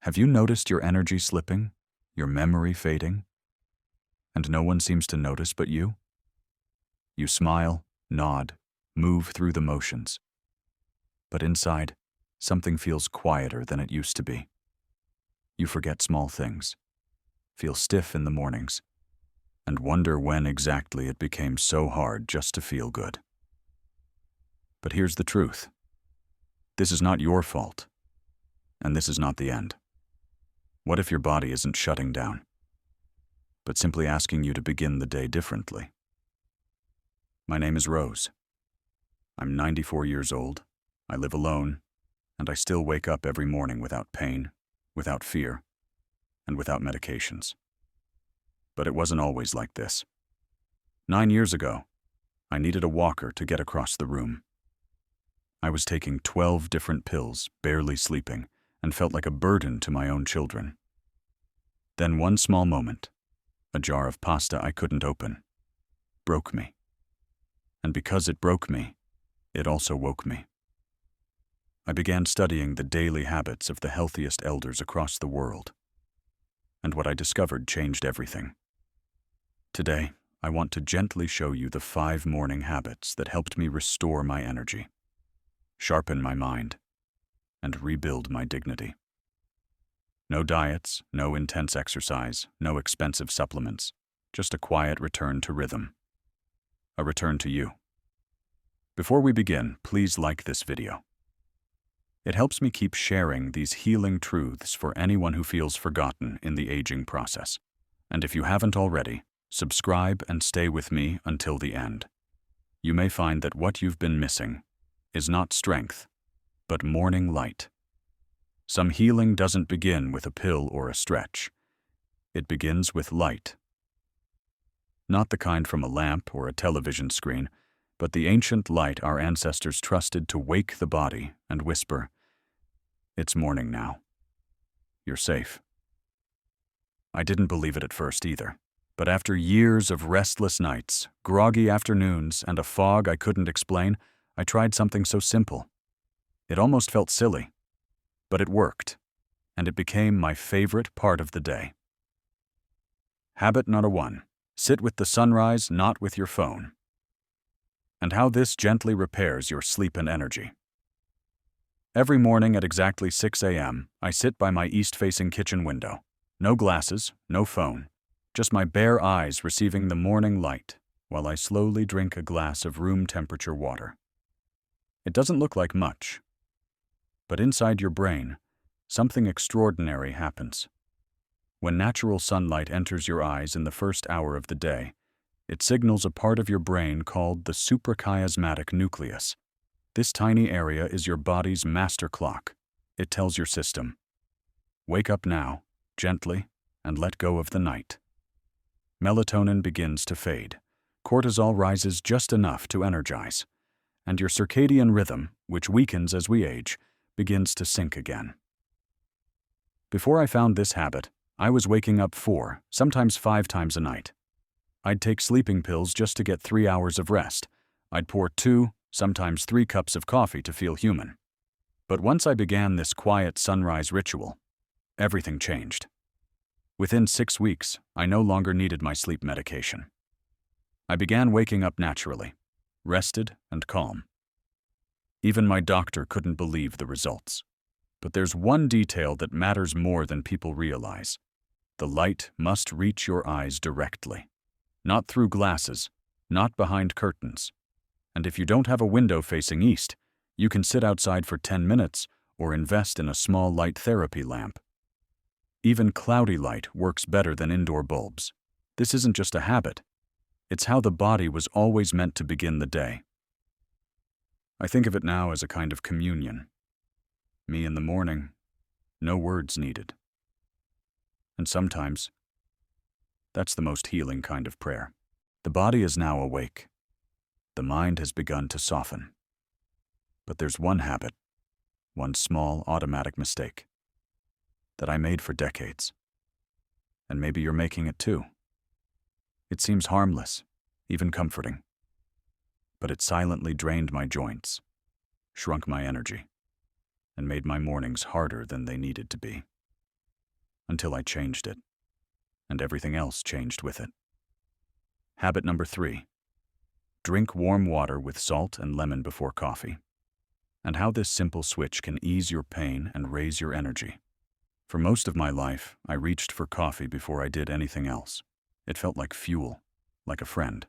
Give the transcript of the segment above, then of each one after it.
Have you noticed your energy slipping, your memory fading, and no one seems to notice but you? You smile, nod, move through the motions. But inside, something feels quieter than it used to be. You forget small things, feel stiff in the mornings, and wonder when exactly it became so hard just to feel good. But here's the truth. This is not your fault, and this is not the end. What if your body isn't shutting down, but simply asking you to begin the day differently? My name is Rose. I'm 94 years old, I live alone, and I still wake up every morning without pain, without fear, and without medications. But it wasn't always like this. 9 years ago, I needed a walker to get across the room. I was taking 12 different pills, barely sleeping, and felt like a burden to my own children. Then one small moment, a jar of pasta I couldn't open, broke me. And because it broke me, it also woke me. I began studying the daily habits of the healthiest elders across the world. And what I discovered changed everything. Today, I want to gently show you the 5 morning habits that helped me restore my energy, sharpen my mind, and rebuild my dignity. No diets, no intense exercise, no expensive supplements, just a quiet return to rhythm. A return to you. Before we begin, please like this video. It helps me keep sharing these healing truths for anyone who feels forgotten in the aging process. And if you haven't already, subscribe and stay with me until the end. You may find that what you've been missing is not strength, but morning light. Some healing doesn't begin with a pill or a stretch. It begins with light. Not the kind from a lamp or a television screen, but the ancient light our ancestors trusted to wake the body and whisper, "It's morning now. You're safe." I didn't believe it at first either, but after years of restless nights, groggy afternoons, and a fog I couldn't explain, I tried something so simple. It almost felt silly, but it worked, and it became my favorite part of the day. Habit number 1. Sit with the sunrise, not with your phone. And how this gently repairs your sleep and energy. Every morning at exactly 6 a.m., I sit by my east-facing kitchen window. No glasses, no phone, just my bare eyes receiving the morning light while I slowly drink a glass of room-temperature water. It doesn't look like much, but inside your brain, something extraordinary happens. When natural sunlight enters your eyes in the first hour of the day, it signals a part of your brain called the suprachiasmatic nucleus. This tiny area is your body's master clock. It tells your system, "Wake up now, gently, and let go of the night." Melatonin begins to fade. Cortisol rises just enough to energize. And your circadian rhythm, which weakens as we age, begins to sink again. Before I found this habit, I was waking up 4, sometimes 5 times a night. I'd take sleeping pills just to get 3 hours of rest. I'd pour 2, sometimes 3 cups of coffee to feel human. But once I began this quiet sunrise ritual, everything changed. Within 6 weeks, I no longer needed my sleep medication. I began waking up naturally, rested and calm. Even my doctor couldn't believe the results. But there's one detail that matters more than people realize. The light must reach your eyes directly. Not through glasses, not behind curtains. And if you don't have a window facing east, you can sit outside for 10 minutes or invest in a small light therapy lamp. Even cloudy light works better than indoor bulbs. This isn't just a habit. It's how the body was always meant to begin the day. I think of it now as a kind of communion. Me in the morning, no words needed. And sometimes, that's the most healing kind of prayer. The body is now awake. The mind has begun to soften. But there's one habit, one small automatic mistake, that I made for decades. And maybe you're making it too. It seems harmless, even comforting. But it silently drained my joints, shrunk my energy, and made my mornings harder than they needed to be. until I changed it, and everything else changed with it. Habit number 3. Drink warm water with salt and lemon before coffee, and how this simple switch can ease your pain and raise your energy. For most of my life, I reached for coffee before I did anything else. It felt like fuel, like a friend.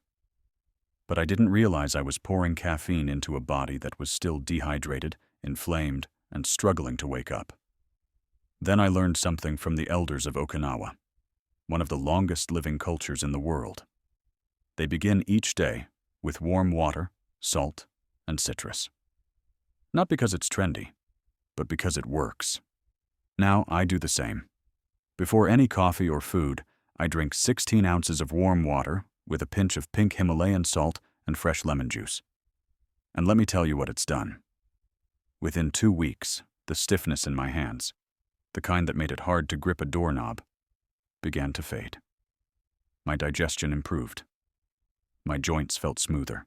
But I didn't realize I was pouring caffeine into a body that was still dehydrated, inflamed, and struggling to wake up. Then I learned something from the elders of Okinawa, one of the longest living cultures in the world. They begin each day with warm water, salt, and citrus. Not because it's trendy, but because it works. Now I do the same. Before any coffee or food, I drink 16 ounces of warm water with a pinch of pink Himalayan salt and fresh lemon juice. And let me tell you what it's done. Within 2 weeks, the stiffness in my hands, the kind that made it hard to grip a doorknob, began to fade. My digestion improved. My joints felt smoother.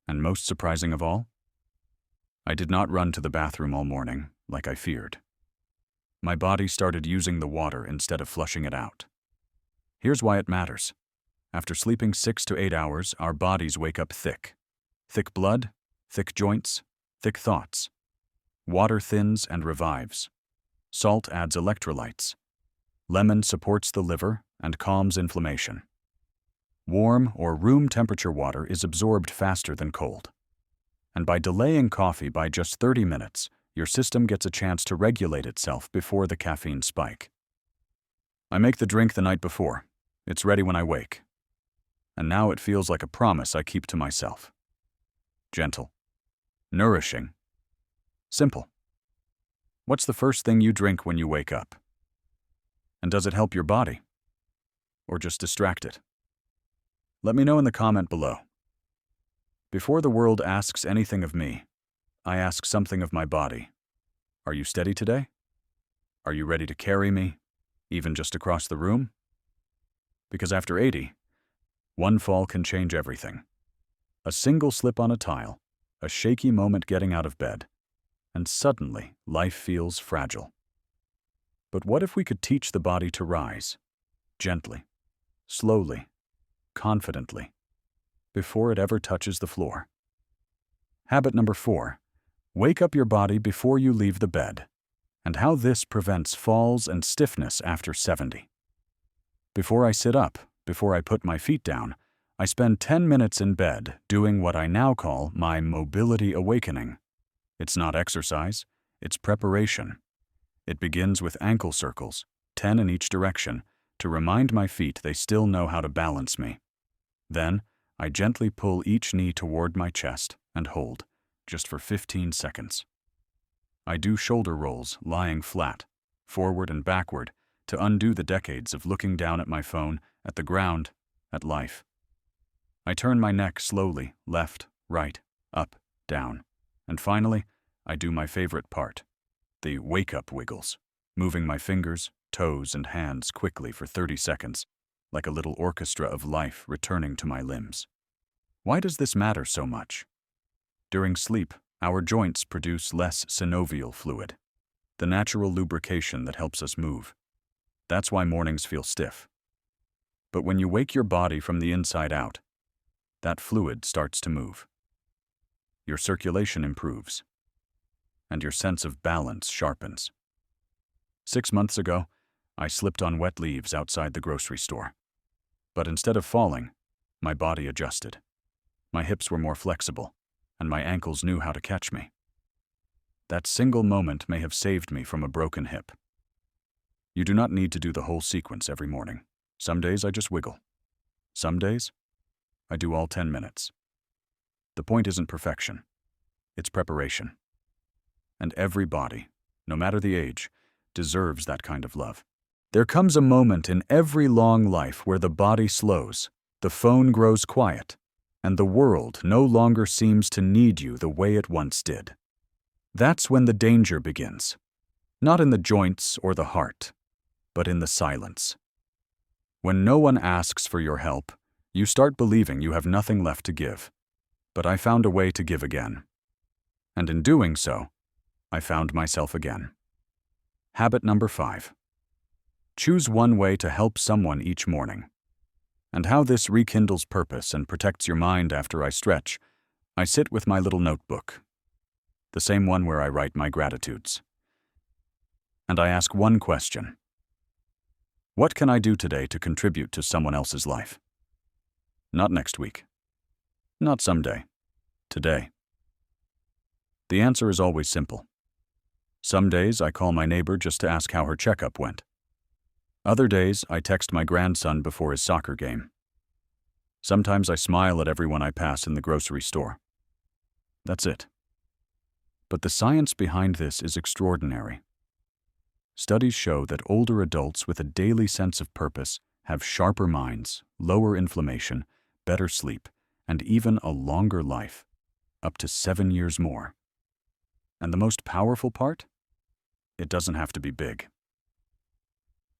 And most surprising of all, I did not run to the bathroom all morning like I feared. My body started using the water instead of flushing it out. Here's why it matters. After sleeping 6 to 8 hours, our bodies wake up thick. Thick blood, thick joints, thick thoughts. Water thins and revives. Salt adds electrolytes. Lemon supports the liver and calms inflammation. Warm or room temperature water is absorbed faster than cold. And by delaying coffee by just 30 minutes, your system gets a chance to regulate itself before the caffeine spike. I make the drink the night before. It's ready when I wake. And now it feels like a promise I keep to myself. Gentle. Nourishing. Simple. What's the first thing you drink when you wake up? And does it help your body? Or just distract it? Let me know in the comment below. Before the world asks anything of me, I ask something of my body. Are you steady today? Are you ready to carry me, even just across the room? Because after 80, one fall can change everything. A single slip on a tile, a shaky moment getting out of bed, and suddenly life feels fragile. But what if we could teach the body to rise, gently, slowly, confidently, before it ever touches the floor? Habit number 4. Wake up your body before you leave the bed, and how this prevents falls and stiffness after 70. Before I sit up, before I put my feet down, I spend 10 minutes in bed doing what I now call my mobility awakening. It's not exercise, it's preparation. It begins with ankle circles, 10 in each direction, to remind my feet they still know how to balance me. Then, I gently pull each knee toward my chest and hold, just for 15 seconds. I do shoulder rolls, lying flat, forward and backward, to undo the decades of looking down at my phone, at the ground, at life. I turn my neck slowly, left, right, up, down, and finally, I do my favorite part, the wake-up wiggles, moving my fingers, toes, and hands quickly for 30 seconds, like a little orchestra of life returning to my limbs. Why does this matter so much? During sleep, our joints produce less synovial fluid, the natural lubrication that helps us move. That's why mornings feel stiff. But when you wake your body from the inside out, that fluid starts to move. Your circulation improves, and your sense of balance sharpens. 6 months ago, I slipped on wet leaves outside the grocery store. But instead of falling, my body adjusted. My hips were more flexible, and my ankles knew how to catch me. That single moment may have saved me from a broken hip. You do not need to do the whole sequence every morning. Some days I just wiggle. Some days, I do all 10 minutes. The point isn't perfection. It's preparation. And every body, no matter the age, deserves that kind of love. There comes a moment in every long life where the body slows, the phone grows quiet, and the world no longer seems to need you the way it once did. That's when the danger begins. Not in the joints or the heart, but in the silence. When no one asks for your help, you start believing you have nothing left to give. But I found a way to give again. And in doing so, I found myself again. Habit number 5. Choose one way to help someone each morning. And how this rekindles purpose and protects your mind after I stretch, I sit with my little notebook, the same one where I write my gratitudes. And I ask one question. What can I do today to contribute to someone else's life? Not next week. Not someday. Today. The answer is always simple. Some days I call my neighbor just to ask how her checkup went. Other days I text my grandson before his soccer game. Sometimes I smile at everyone I pass in the grocery store. That's it. But the science behind this is extraordinary. Studies show that older adults with a daily sense of purpose have sharper minds, lower inflammation, better sleep, and even a longer life, up to 7 years more. And the most powerful part? It doesn't have to be big.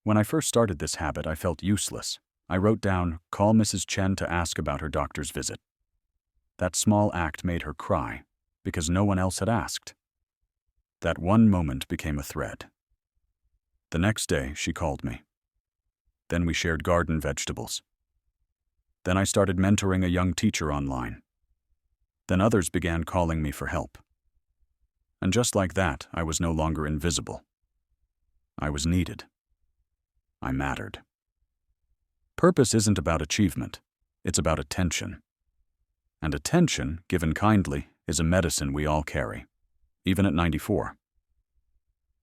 When I first started this habit, I felt useless. I wrote down, "Call Mrs. Chen to ask about her doctor's visit." That small act made her cry, because no one else had asked. That one moment became a thread. The next day, she called me. Then we shared garden vegetables. Then I started mentoring a young teacher online. Then others began calling me for help. And just like that, I was no longer invisible. I was needed. I mattered. Purpose isn't about achievement. It's about attention. And attention, given kindly, is a medicine we all carry, even at 94.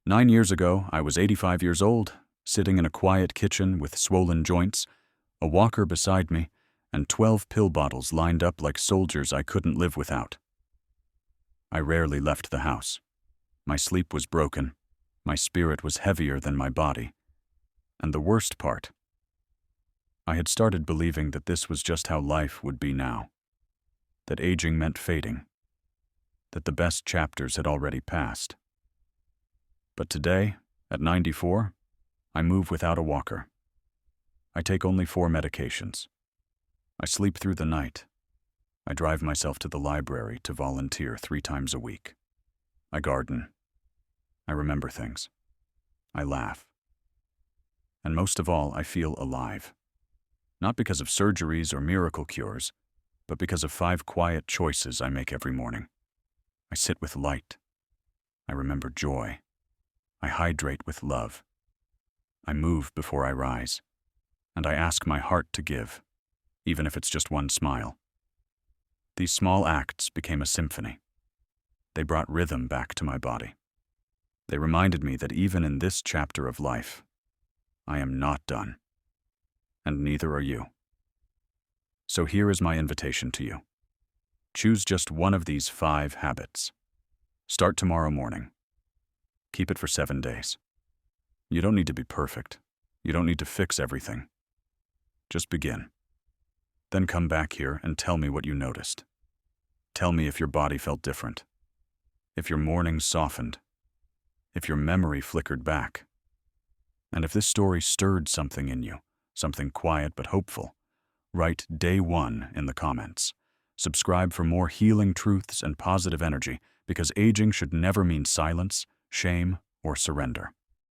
9 years ago, I was 85 years old, sitting in a quiet kitchen with swollen joints, a walker beside me, and 12 pill bottles lined up like soldiers I couldn't live without. I rarely left the house. My sleep was broken. My spirit was heavier than my body. And the worst part, I had started believing that this was just how life would be now. That aging meant fading. That the best chapters had already passed. But today, at 94, I move without a walker. I take only 4 medications. I sleep through the night. I drive myself to the library to volunteer 3 times a week. I garden. I remember things. I laugh. And most of all, I feel alive. Not because of surgeries or miracle cures, but because of 5 quiet choices I make every morning. I sit with light. I remember joy. I hydrate with love. I move before I rise. And I ask my heart to give, even if it's just one smile. These small acts became a symphony. They brought rhythm back to my body. They reminded me that even in this chapter of life, I am not done. And neither are you. So here is my invitation to you. Choose just one of these 5 habits. Start tomorrow morning. Keep it for 7 days. You don't need to be perfect. You don't need to fix everything. Just begin. Then come back here and tell me what you noticed. Tell me if your body felt different. If your mornings softened. If your memory flickered back. And if this story stirred something in you, something quiet but hopeful, write Day 1 in the comments. Subscribe for more healing truths and positive energy, because aging should never mean silence, shame, or surrender.